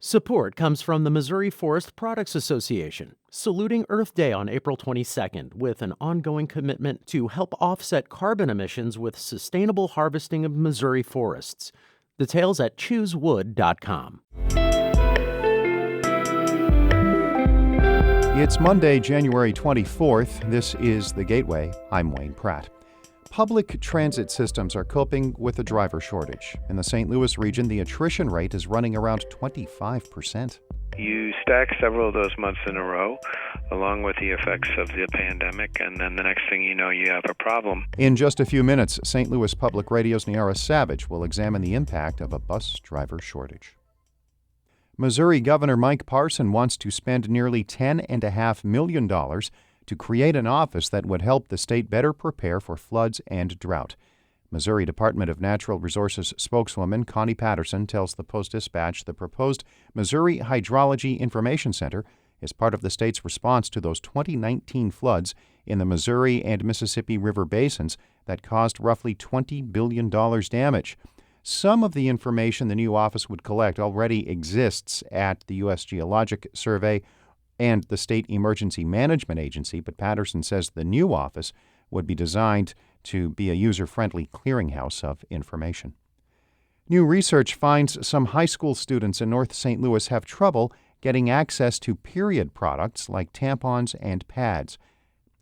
Support comes from the Missouri Forest Products Association, saluting Earth Day on April 22nd with an ongoing commitment to help offset carbon emissions with sustainable harvesting of Missouri forests. Details at choosewood.com. It's Monday, January 24th. This is The Gateway. I'm Wayne Pratt. Public transit systems are coping with a driver shortage. In the St. Louis region, the attrition rate is running around 25%. You stack several of those months in a row, along with the effects of the pandemic, and then the next thing you know, you have a problem. In just a few minutes, St. Louis Public Radio's Niara Savage will examine the impact of a bus driver shortage. Missouri Governor Mike Parson wants to spend nearly $10.5 million to create an office that would help the state better prepare for floods and drought. Missouri Department of Natural Resources spokeswoman Connie Patterson tells the Post-Dispatch the proposed Missouri Hydrology Information Center is part of the state's response to those 2019 floods in the Missouri and Mississippi River basins that caused roughly $20 billion damage. Some of the information the new office would collect already exists at the U.S. Geologic Survey and the State Emergency Management Agency, but Patterson says the new office would be designed to be a user-friendly clearinghouse of information. New research finds some high school students in North St. Louis have trouble getting access to period products like tampons and pads.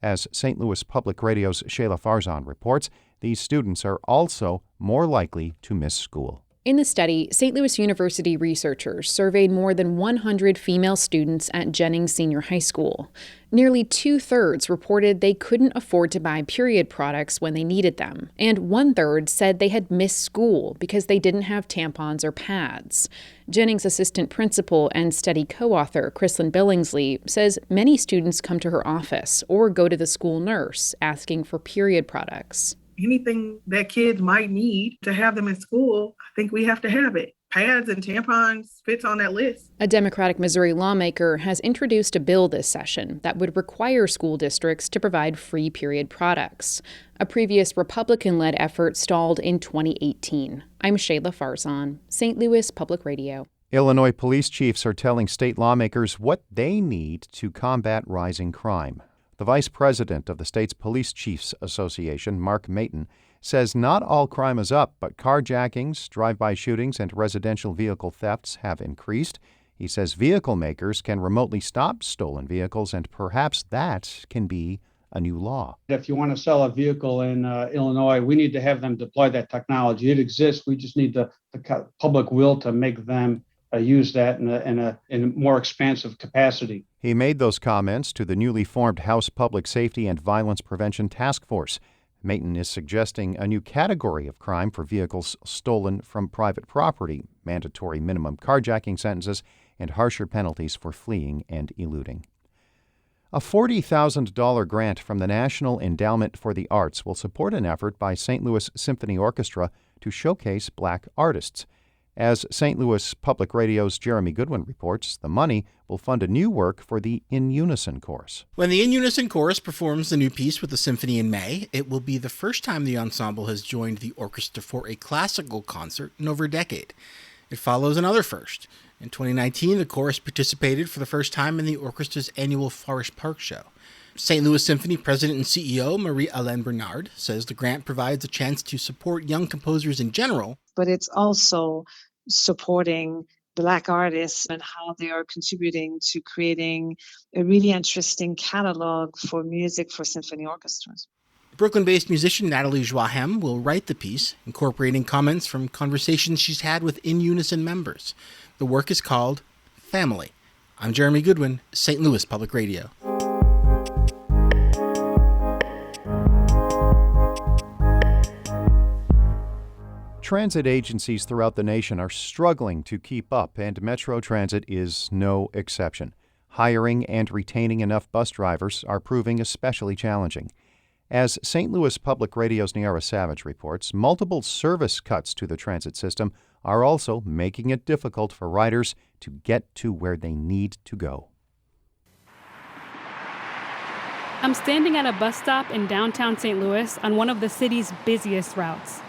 As St. Louis Public Radio's Shayla Farzan reports, these students are also more likely to miss school. In the study, St. Louis University researchers surveyed more than 100 female students at Jennings Senior High School. Nearly 2/3 reported they couldn't afford to buy period products when they needed them, and 1/3 said they had missed school because they didn't have tampons or pads. Jennings assistant principal and study co-author Chrislyn Billingsley says many students come to her office or go to the school nurse asking for period products. Anything that kids might need to have them in school, I think we have to have it. Pads and tampons fits on that list. A Democratic Missouri lawmaker has introduced a bill this session that would require school districts to provide free period products. A previous Republican-led effort stalled in 2018. I'm Shayla Farzan, St. Louis Public Radio. Illinois police chiefs are telling state lawmakers what they need to combat rising crime. The vice president of the state's Police Chiefs Association, Mark Mayton, says not all crime is up, but carjackings, drive-by shootings, and residential vehicle thefts have increased. He says vehicle makers can remotely stop stolen vehicles, and perhaps that can be a new law. If you want to sell a vehicle in Illinois, we need to have them deploy that technology. It exists. We just need the public will to make them use that in a more expansive capacity. He made those comments to the newly formed House Public Safety and Violence Prevention Task Force. Mayton is suggesting a new category of crime for vehicles stolen from private property, mandatory minimum carjacking sentences, and harsher penalties for fleeing and eluding. A $40,000 grant from the National Endowment for the Arts will support an effort by St. Louis Symphony Orchestra to showcase black artists. As St. Louis Public Radio's Jeremy Goodwin reports, the money will fund a new work for the In Unison Chorus. When the In Unison Chorus performs the new piece with the symphony in May, it will be the first time the ensemble has joined the orchestra for a classical concert in over a decade. It follows another first. In 2019, the chorus participated for the first time in the orchestra's annual Forest Park show. St. Louis Symphony President and CEO Marie-Hélène Bernard says the grant provides a chance to support young composers in general, but it's also supporting Black artists and how they are contributing to creating a really interesting catalog for music for symphony orchestras. Brooklyn-based musician Natalie Joachim will write the piece, incorporating comments from conversations she's had with In Unison members. The work is called Family. I'm Jeremy Goodwin, St. Louis Public Radio. Transit agencies throughout the nation are struggling to keep up, and Metro Transit is no exception. Hiring and retaining enough bus drivers are proving especially challenging. As St. Louis Public Radio's Niara Savage reports, multiple service cuts to the transit system are also making it difficult for riders to get to where they need to go. I'm standing at a bus stop in downtown St. Louis on one of the city's busiest routes.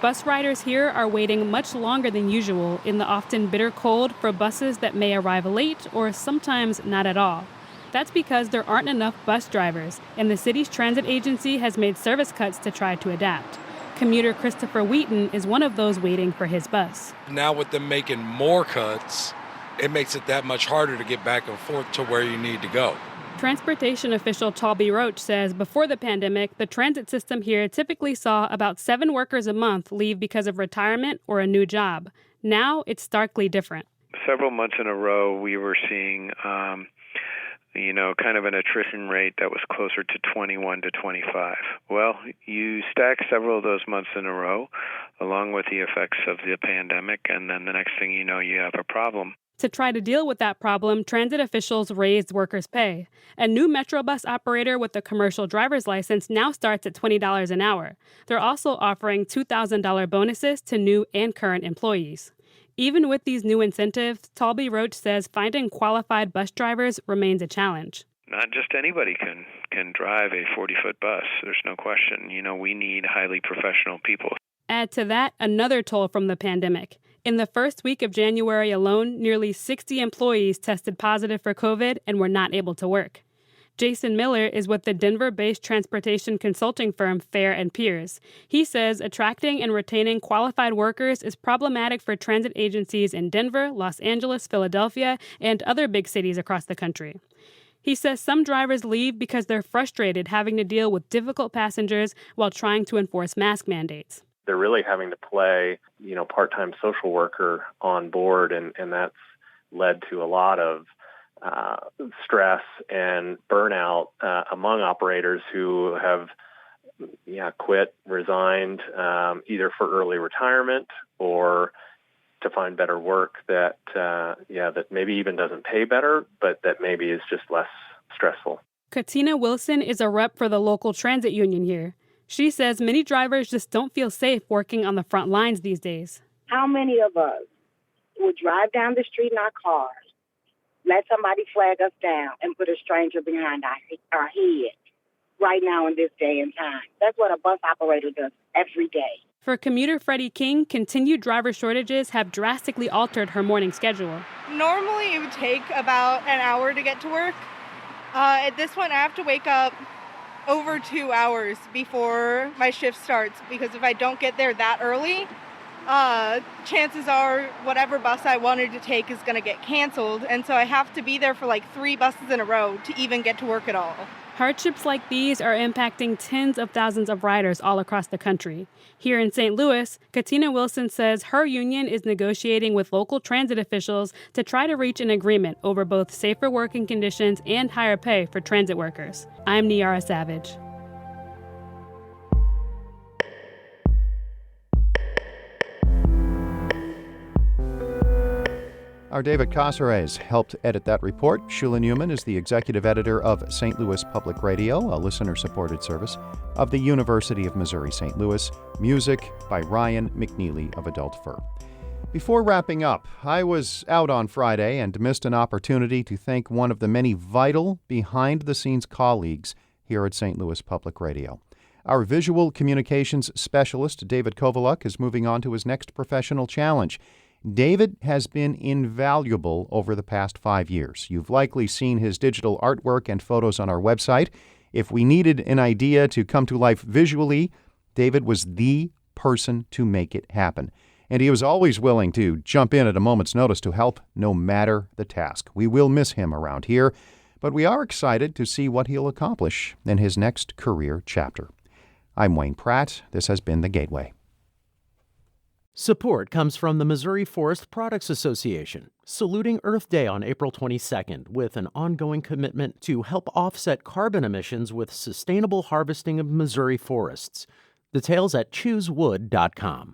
Bus riders here are waiting much longer than usual in the often bitter cold for buses that may arrive late or sometimes not at all. That's because there aren't enough bus drivers, and the city's transit agency has made service cuts to try to adapt. Commuter Christopher Wheaton is one of those waiting for his bus. Now with them making more cuts, it makes it that much harder to get back and forth to where you need to go. Transportation official Talby Roach says before the pandemic, the transit system here typically saw about 7 workers a month leave because of retirement or a new job. Now it's starkly different. Several months in a row, we were seeing kind of an attrition rate that was closer to 21 to 25. Well, you stack several of those months in a row, along with the effects of the pandemic, and then the next thing you know, you have a problem. To try to deal with that problem, transit officials raised workers' pay. A new MetroBus operator with a commercial driver's license now starts at $20 an hour. They're also offering $2,000 bonuses to new and current employees. Even with these new incentives, Talby Roach says finding qualified bus drivers remains a challenge. Not just anybody can drive a 40-foot bus. There's no question. We need highly professional people. Add to that another toll from the pandemic. In the first week of January alone, nearly 60 employees tested positive for COVID and were not able to work. Jason Miller is with the Denver-based transportation consulting firm Fair & Peers. He says attracting and retaining qualified workers is problematic for transit agencies in Denver, Los Angeles, Philadelphia, and other big cities across the country. He says some drivers leave because they're frustrated having to deal with difficult passengers while trying to enforce mask mandates. They're really having to play, part-time social worker on board, and that's led to a lot of stress and burnout among operators who have quit, resigned, either for early retirement or to find better work that maybe even doesn't pay better, but that maybe is just less stressful. Katina Wilson is a rep for the local transit union here. She says many drivers just don't feel safe working on the front lines these days. How many of us would drive down the street in our cars, let somebody flag us down, and put a stranger behind our head right now in this day and time? That's what a bus operator does every day. For commuter Freddie King, continued driver shortages have drastically altered her morning schedule. Normally it would take about an hour to get to work. At this one, I have to wake up over 2 hours before my shift starts, because if I don't get there that early, chances are whatever bus I wanted to take is going to get canceled, and so I have to be there for like 3 buses in a row to even get to work at all. Hardships like these are impacting tens of thousands of riders all across the country. Here in St. Louis, Katina Wilson says her union is negotiating with local transit officials to try to reach an agreement over both safer working conditions and higher pay for transit workers. I'm Niara Savage. Our David Casares helped edit that report. Shula Newman is the executive editor of St. Louis Public Radio, a listener-supported service of the University of Missouri St. Louis. Music by Ryan McNeely of Adult Fur. Before wrapping up, I was out on Friday and missed an opportunity to thank one of the many vital behind-the-scenes colleagues here at St. Louis Public Radio. Our visual communications specialist, David Kovaluk, is moving on to his next professional challenge. David has been invaluable over the past 5 years. You've likely seen his digital artwork and photos on our website. If we needed an idea to come to life visually, David was the person to make it happen. And he was always willing to jump in at a moment's notice to help, no matter the task. We will miss him around here, but we are excited to see what he'll accomplish in his next career chapter. I'm Wayne Pratt. This has been The Gateway. Support comes from the Missouri Forest Products Association, saluting Earth Day on April 22nd with an ongoing commitment to help offset carbon emissions with sustainable harvesting of Missouri forests. Details at choosewood.com.